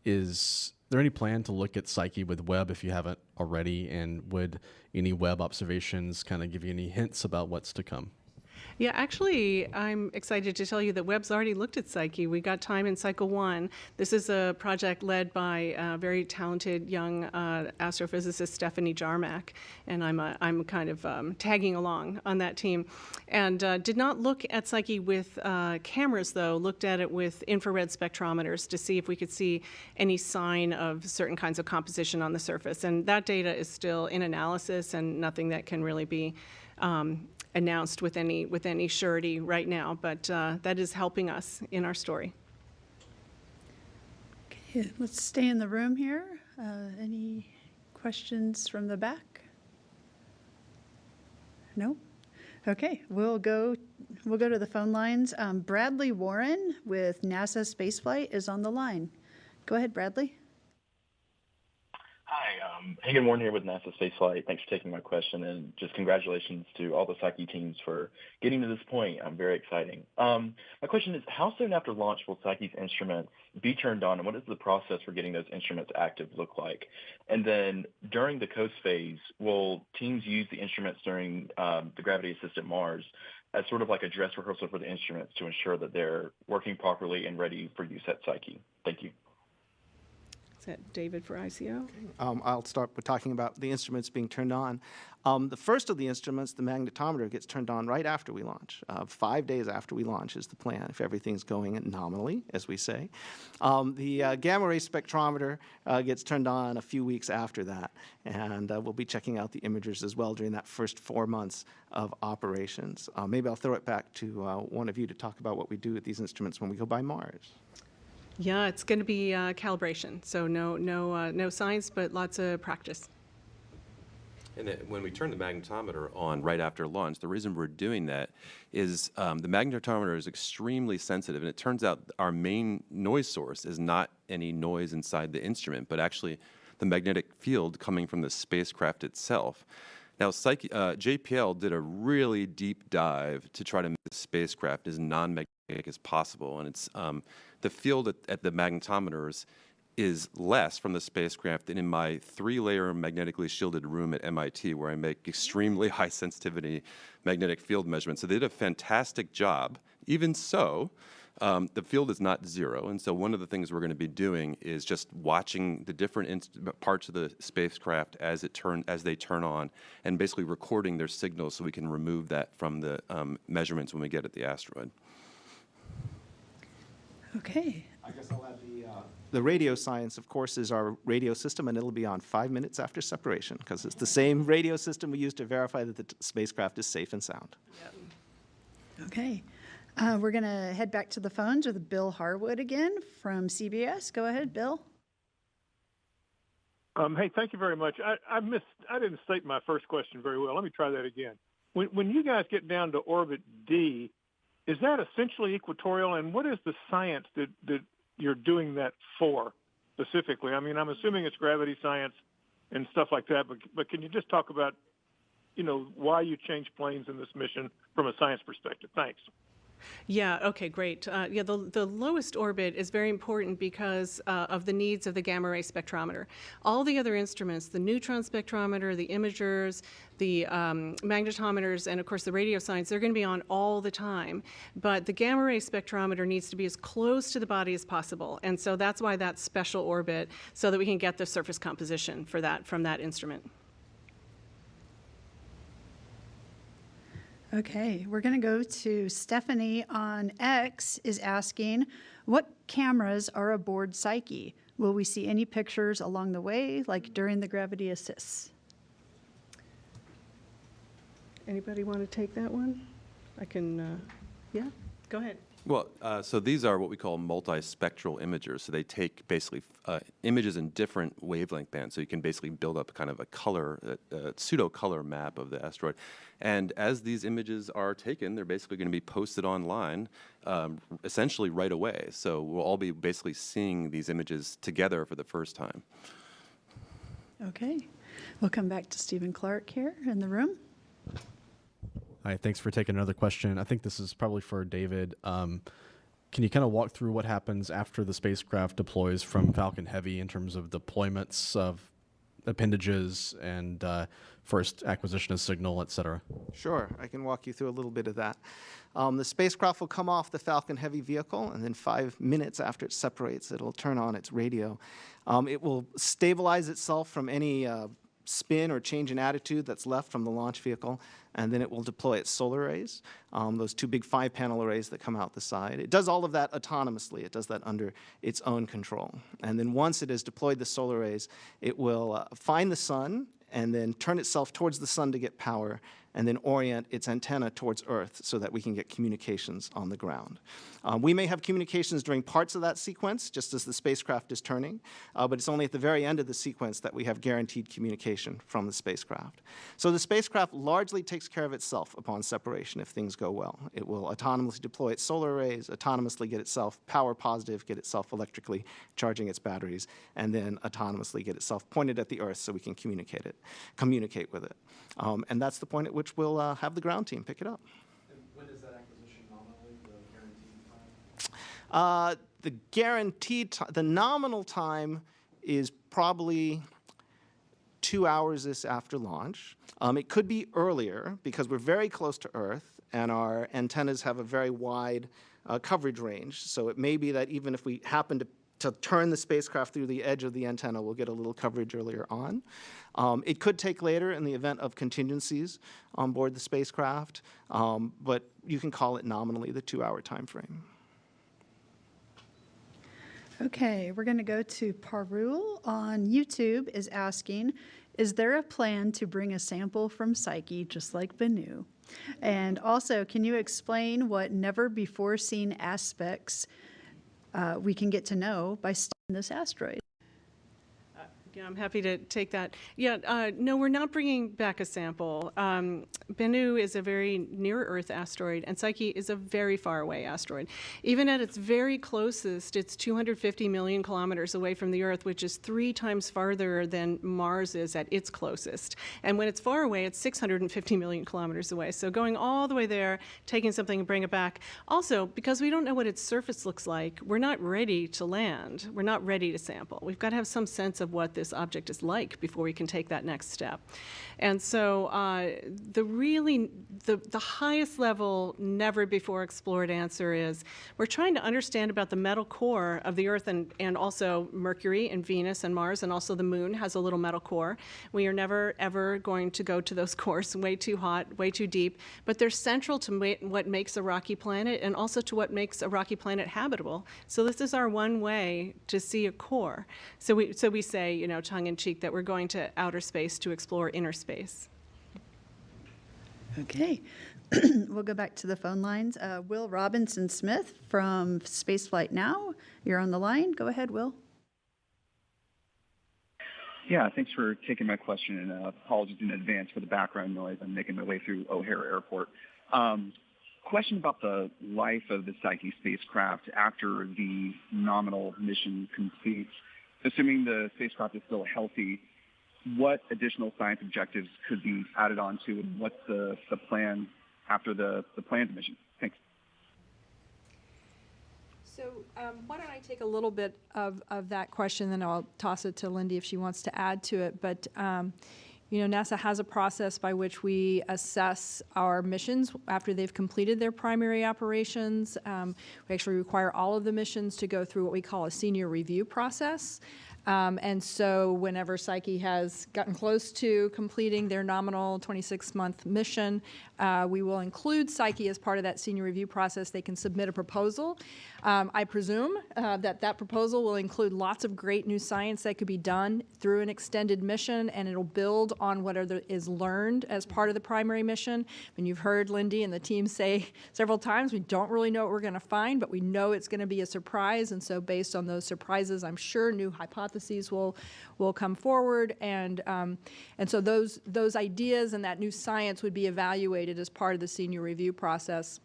is there any plan to look at Psyche with Webb if you haven't already, and would any Webb observations kind of give you any hints about what's to come? Yeah, actually, I'm excited to tell you that Webb's already looked at Psyche. We got time in Cycle 1. This is a project led by a very talented young astrophysicist, Stephanie Jarmack, and I'm kind of tagging along on that team. And did not look at Psyche with cameras, though, looked at it with infrared spectrometers to see if we could see any sign of certain kinds of composition on the surface. And that data is still in analysis and nothing that can really be announced with any surety right now, but that is helping us in our story. Okay, let's stay in the room here. Any questions from the back? No? Okay, we'll go to the phone lines. Bradley Warren with NASA Spaceflight is on the line. Go ahead, Bradley. Hi, Hagen Warren here with NASA Spaceflight. Thanks for taking my question, and just congratulations to all the Psyche teams for getting to this point. Very exciting. My question is, how soon after launch will Psyche's instruments be turned on, and what does the process for getting those instruments active look like? And then during the coast phase, will teams use the instruments during the gravity-assisted Mars as sort of like a dress rehearsal for the instruments to ensure that they're working properly and ready for use at Psyche? Thank you. Is that David for ICO? I'll start with talking about the instruments being turned on. The first of the instruments, the magnetometer, gets turned on right after we launch. 5 days after we launch is the plan, if everything's going nominally, as we say. The gamma ray spectrometer gets turned on a few weeks after that, and we'll be checking out the imagers as well during that first 4 months of operations. Maybe I'll throw it back to one of you to talk about what we do with these instruments when we go by Mars. Yeah, it's going to be calibration. So no science, but lots of practice. And then when we turn the magnetometer on right after launch, the reason we're doing that is the magnetometer is extremely sensitive, and it turns out our main noise source is not any noise inside the instrument, but actually the magnetic field coming from the spacecraft itself. Now, JPL did a really deep dive to try to make the spacecraft as non-magnetic as possible, and it's the field at the magnetometers is less from the spacecraft than in my 3-layer magnetically shielded room at MIT, where I make extremely high sensitivity magnetic field measurements. So they did a fantastic job. Even so, the field is not zero, and so one of the things we're going to be doing is just watching the different parts of the spacecraft as they turn on, and basically recording their signals so we can remove that from the measurements when we get at the asteroid. Okay. I guess I'll add the radio science, of course, is our radio system, and it'll be on 5 minutes after separation, because it's the same radio system we use to verify that the spacecraft is safe and sound. Okay. We're going to head back to the phones with Bill Harwood again from CBS. Go ahead, Bill. Hey, thank you very much. I didn't state my first question very well. Let me try that again. When you guys get down to orbit D, is that essentially equatorial, and what is the science that you're doing that for specifically? I mean, I'm assuming it's gravity science and stuff like that, but can you just talk about, why you changed planes in this mission from a science perspective? Thanks. Yeah, okay, great. The lowest orbit is very important because of the needs of the gamma ray spectrometer. All the other instruments, the neutron spectrometer, the imagers, the magnetometers, and of course the radio science, they're going to be on all the time. But the gamma ray spectrometer needs to be as close to the body as possible. And so that's why that special orbit, so that we can get the surface composition for that from that instrument. Okay, we're going to go to Stephanie on X is asking, what cameras are aboard Psyche? Will we see any pictures along the way, like during the gravity assists? Anybody want to take that one? I can, yeah, go ahead. Well, so these are what we call multispectral imagers. So they take basically images in different wavelength bands. So you can basically build up kind of a color, pseudo-color map of the asteroid. And as these images are taken, they're basically going to be posted online essentially right away. So we'll all be basically seeing these images together for the first time. Okay. We'll come back to Stephen Clark here in the room. Hi, thanks for taking another question. I think this is probably for David. Can you kind of walk through what happens after the spacecraft deploys from Falcon Heavy in terms of deployments of appendages and first acquisition of signal, et cetera? Sure, I can walk you through a little bit of that. The spacecraft will come off the Falcon Heavy vehicle, and then 5 minutes after it separates, it'll turn on its radio. It will stabilize itself from any spin or change in attitude that's left from the launch vehicle, and then it will deploy its solar arrays, those 2 big 5-panel arrays that come out the side. It does all of that autonomously. It does that under its own control. And then once it has deployed the solar arrays, it will find the sun and then turn itself towards the sun to get power, and then orient its antenna towards Earth so that we can get communications on the ground. We may have communications during parts of that sequence, just as the spacecraft is turning, but it's only at the very end of the sequence that we have guaranteed communication from the spacecraft. So the spacecraft largely takes care of itself upon separation if things go well. It will autonomously deploy its solar arrays, autonomously get itself power positive, get itself electrically charging its batteries, and then autonomously get itself pointed at the Earth so we can communicate with it. And that's the point at which we'll have the ground team pick it up. And when is that acquisition nominally, the guaranteed time? The nominal time is probably 2 hours after launch. It could be earlier because we're very close to Earth and our antennas have a very wide coverage range. So it may be that even if we happen to to turn the spacecraft through the edge of the antenna. We'll get a little coverage earlier on. It could take later in the event of contingencies on board the spacecraft, but you can call it nominally the 2-hour time frame. Okay, we're going to go to Parul on YouTube is asking, is there a plan to bring a sample from Psyche just like Bennu? And also, can you explain what never-before-seen aspects we can get to know by studying this asteroid? Yeah, I'm happy to take that. Yeah, no, we're not bringing back a sample. Bennu is a very near-Earth asteroid, and Psyche is a very far-away asteroid. Even at its very closest, it's 250 million kilometers away from the Earth, which is 3 times farther than Mars is at its closest. And when it's far away, it's 650 million kilometers away. So going all the way there, taking something and bring it back. Also, because we don't know what its surface looks like, we're not ready to land. We're not ready to sample. We've got to have some sense of what this object is like before we can take that next step. And so the highest level, never before explored answer is we're trying to understand about the metal core of the Earth and also Mercury and Venus and Mars, and also the Moon has a little metal core. We are never ever going to go to those cores, way too hot, way too deep, but they're central to what makes a rocky planet and also to what makes a rocky planet habitable. So this is our one way to see a core. So we say, you know, tongue-in-cheek, that we're going to outer space to explore inner space. Okay, we'll go back to the phone lines. Will Robinson Smith from Spaceflight Now, you're on the line. Go ahead, Will. Yeah, thanks for taking my question, and apologies in advance for the background noise. I'm making my way through O'Hare Airport. Question about the life of the Psyche spacecraft after the nominal mission completes. Assuming the spacecraft is still healthy, what additional science objectives could be added on to, and what's the plan after the planned mission? Thanks. So why don't I take a little bit of that question, then I'll toss it to Lindy if she wants to add to it. But you know, NASA has a process by which we assess our missions after they've completed their primary operations. We actually require all of the missions to go through what we call a senior review process. And so whenever Psyche has gotten close to completing their nominal 26-month mission, we will include Psyche as part of that senior review process. They can submit a proposal. I presume that proposal will include lots of great new science that could be done through an extended mission, and it'll build on whatever is learned as part of the primary mission. And you've heard Lindy and the team say several times, we don't really know what we're going to find, but we know it's going to be a surprise. And so based on those surprises, I'm sure new hypotheses will come forward. And so those ideas and that new science would be evaluated as part of the senior review process.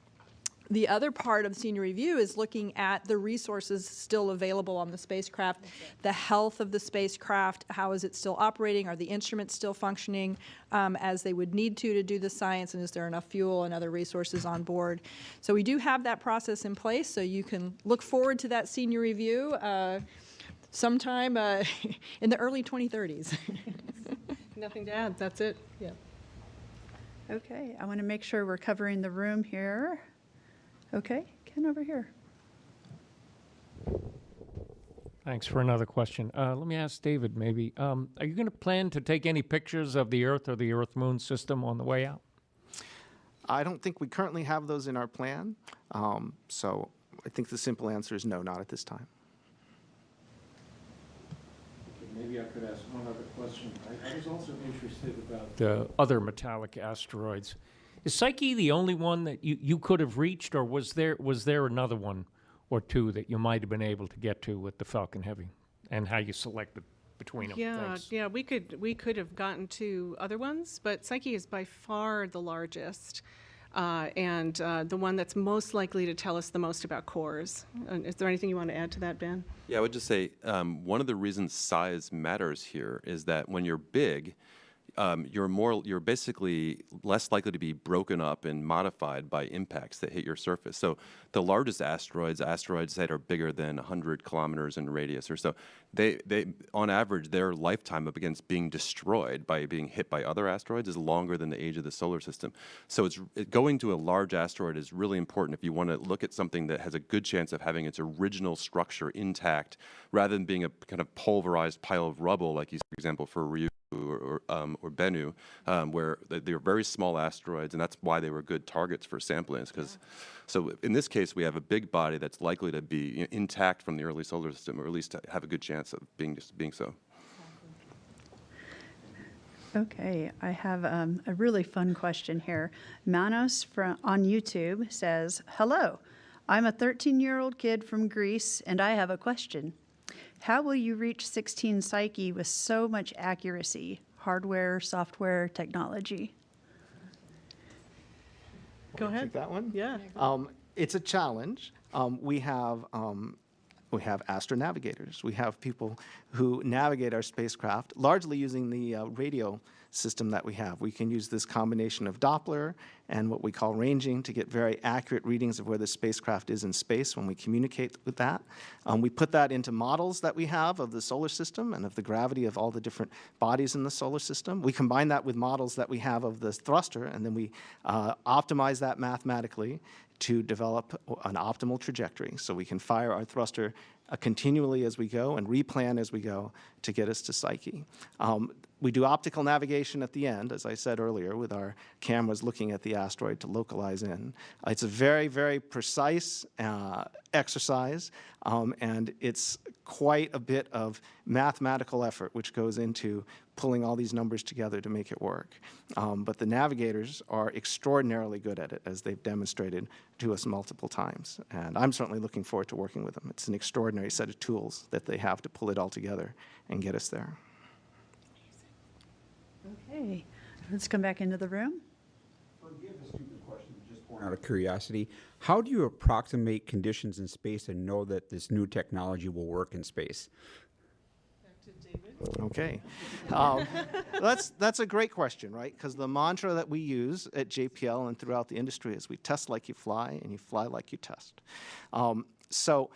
The other part of senior review is looking at the resources still available on the spacecraft, the health of the spacecraft, how is it still operating, are the instruments still functioning as they would need to do the science, and is there enough fuel and other resources on board. So we do have that process in place, so you can look forward to that senior review sometime in the early 2030s. Nothing to add, that's it. Yeah. Okay, I want to make sure we're covering the room here. Okay, Ken over here. Thanks for another question. Let me ask David maybe. Are you going to plan to take any pictures of the Earth or the Earth-Moon system on the way out? I don't think we currently have those in our plan. So I think the simple answer is no, not at this time. Maybe I could ask one other question. I was also interested about other metallic asteroids. Is Psyche the only one that you could have reached, or was there another one or two that you might have been able to get to with the Falcon Heavy, and how you selected between them? Yeah, Thanks. yeah, we could have gotten to other ones, but Psyche is by far the largest and the one that's most likely to tell us the most about cores. Is there anything you want to add to that, Ben? Yeah, I would just say one of the reasons size matters here is that when you're big, you're basically less likely to be broken up and modified by impacts that hit your surface. So the largest asteroids that are bigger than 100 kilometers in radius or so, they on average, their lifetime up against being destroyed by being hit by other asteroids is longer than the age of the solar system. So going to a large asteroid is really important if you want to look at something that has a good chance of having its original structure intact, rather than being a kind of pulverized pile of rubble, like you see, for example, for Ryugu or Bennu, where they're very small asteroids, and that's why they were good targets for sampling. So in this case, we have a big body that's likely to be intact from the early solar system, or at least have a good chance of being so. Okay, I have a really fun question here. Manos on YouTube says, "Hello, I'm a 13-year-old kid from Greece, and I have a question. How will you reach 16 Psyche with so much accuracy? Hardware, software, technology?" Go ahead. Take that one? Yeah. It's a challenge. We have astronavigators. We have people who navigate our spacecraft largely using the radio system that we have. We can use this combination of Doppler and what we call ranging to get very accurate readings of where the spacecraft is in space when we communicate with that. We put that into models that we have of the solar system and of the gravity of all the different bodies in the solar system. We combine that with models that we have of the thruster, and then we optimize that mathematically to develop an optimal trajectory. So we can fire our thruster continually as we go and replan as we go to get us to Psyche. We do optical navigation at the end, as I said earlier, with our cameras looking at the asteroid to localize in. It's a very, very precise exercise, and it's quite a bit of mathematical effort which goes into pulling all these numbers together to make it work. But the navigators are extraordinarily good at it, as they've demonstrated to us multiple times. And I'm certainly looking forward to working with them. It's an extraordinary set of tools that they have to pull it all together and get us there. Okay, let's come back into the room. Forgive the stupid question, just born out of curiosity. How do you approximate conditions in space and know that this new technology will work in space? Okay. That's a great question, right? Because the mantra that we use at JPL and throughout the industry is we test like you fly and you fly like you test. So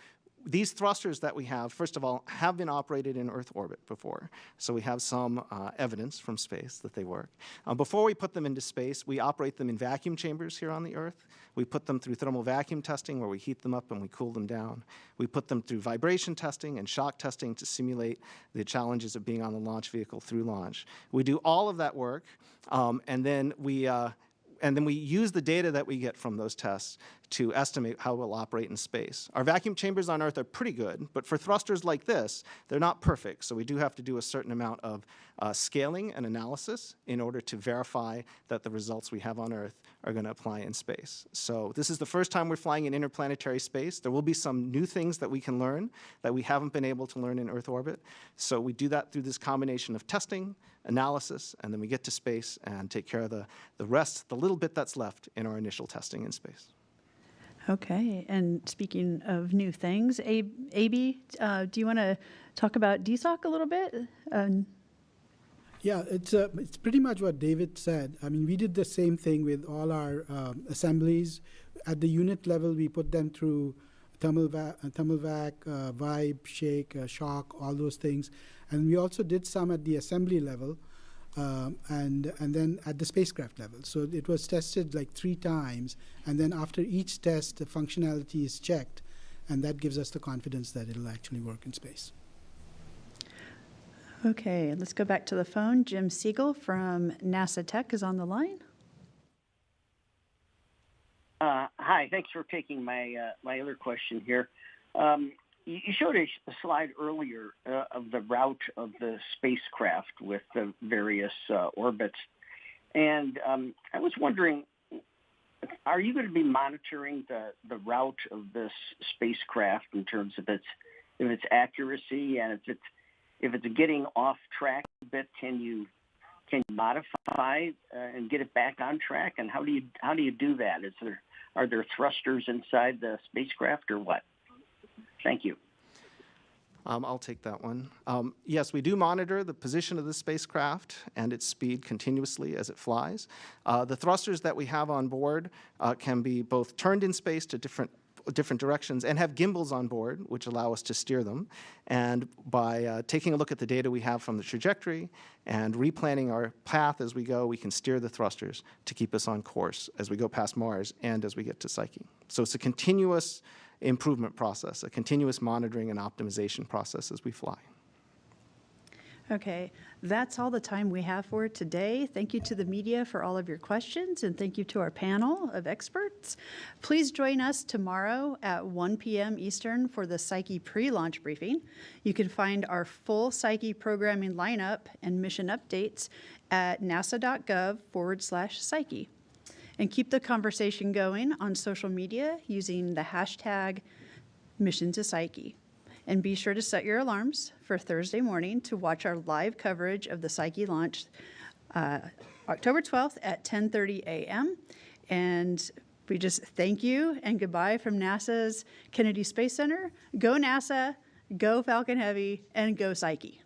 these thrusters that we have, first of all, have been operated in Earth orbit before. So we have some evidence from space that they work. Before we put them into space, we operate them in vacuum chambers here on the Earth. We put them through thermal vacuum testing, where we heat them up and we cool them down. We put them through vibration testing and shock testing to simulate the challenges of being on the launch vehicle through launch. We do all of that work, and then we use the data that we get from those tests to estimate how we'll operate in space. Our vacuum chambers on Earth are pretty good, but for thrusters like this, they're not perfect, so we do have to do a certain amount of scaling and analysis in order to verify that the results we have on Earth are going to apply in space. So this is the first time we're flying in interplanetary space. There will be some new things that we can learn that we haven't been able to learn in Earth orbit. So we do that through this combination of testing, analysis, and then we get to space and take care of the rest, the little bit that's left in our initial testing in space. Okay, and speaking of new things, AB, do you want to talk about DSOC a little bit? Yeah, it's pretty much what David said. I mean, we did the same thing with all our assemblies. At the unit level, we put them through thermal vac, vibe, shake, shock, all those things. And we also did some at the assembly level, and then at the spacecraft level. So it was tested like 3 times, and then after each test, the functionality is checked, and that gives us the confidence that it'll actually work in space. Okay, let's go back to the phone. Jim Siegel from NASA Tech is on the line. Hi, thanks for taking my other question here. You showed a slide earlier of the route of the spacecraft with the various orbits. And I was wondering, are you going to be monitoring the route of this spacecraft in terms of its accuracy, and if it's getting off track a bit, can you modify and get it back on track? And how do you do that? Are there thrusters inside the spacecraft or what? Thank you. I'll take that one. Yes, we do monitor the position of the spacecraft and its speed continuously as it flies. The thrusters that we have on board can be both turned in space to different directions and have gimbals on board, which allow us to steer them. And by taking a look at the data we have from the trajectory and replanning our path as we go, we can steer the thrusters to keep us on course as we go past Mars and as we get to Psyche. So it's a continuous improvement process, a continuous monitoring and optimization process as we fly. Okay, that's all the time we have for today. Thank you to the media for all of your questions, and thank you to our panel of experts. Please join us tomorrow at 1 p.m. Eastern for the Psyche pre-launch briefing. You can find our full Psyche programming lineup and mission updates at nasa.gov/Psyche. And keep the conversation going on social media using the hashtag #MissionToPsyche. And be sure to set your alarms for Thursday morning to watch our live coverage of the Psyche launch October 12th at 10:30 a.m. And we just thank you and goodbye from NASA's Kennedy Space Center. Go NASA, go Falcon Heavy, and go Psyche.